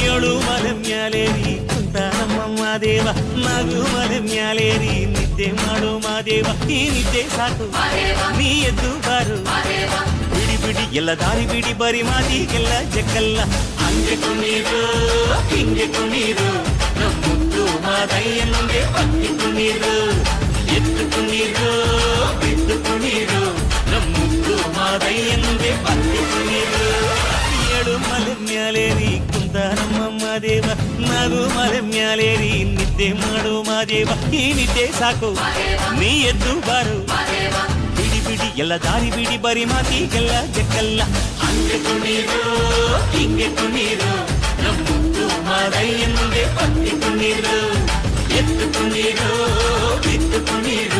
ಏಳು ಮಲೆ ಮ್ಯಾಲೇರಿ ಕುಂತ ನಮ್ಮ ಮಾದೇವ ನಾಗು ಮಲೆ ಮ್ಯಾಲೇರಿ ನಿದ್ದೆ ಮಾಡು ಮಾದೇವ ಈ ನಿದ್ದೆ ಸಾಕು ನೀ ಎದ್ದು ಬಾರು ಬಿಡಿ ಬಿಡಿ ಎಲ್ಲ ದಾರಿ ಬಿಡಿ ಬರಿ ಮಾತಿಗೆಲ್ಲ ಜಕ್ಕಲ್ಲ ಹಂಗೆ ಕುಣೀರು ಹಿಂಗೆ ಕುಣೀರು ನಮ್ಮುತ್ತು ಮಾದಯ್ಯನೊಂದೆ ಪತ್ತಿ ಕುಣೀರು ಎದ್ದು ಕುಣೀರು ಬಿದ್ದು ಕುಣೀರು ನಮ್ಮುತ್ತು ಮಾದಯ್ಯನೊಂದೆ ಪತ್ತಿ ಕುಣೀರು ಏಳು ಮಲೆ ಮ್ಯಾಲೇರಿ ಕುಂತ ನಮ್ಮ ಮಾದೇವ ನಾಗು ಮಲೆ ಮ್ಯಾಲೇರಿ ನಿದ್ದೆ ಮಾಡು ಮಾದೇವ ಈ ನಿದ್ದೆ ಸಾಕು ನೀ ಎದ್ದು ಬಾರು ಬಿಡಿ ಬಿಡಿ ಎಲ್ಲ ದಾರಿ ಬಿಡಿ ಬರಿ ಮಾತಿಗೆಲ್ಲ ಜಕ್ಕಲ್ಲ ಹಂಗೆ ಕುಣೀರು ಹಿಂಗೆ ಕುಣೀರು ನಮ್ಮುತ್ತು ಮಾದಯ್ಯನೊಂದೆ ಪತ್ತಿ ಕುಣೀರು ಎದ್ದು ಕುಣೀರು ಬಿದ್ದು ಕುಣೀರು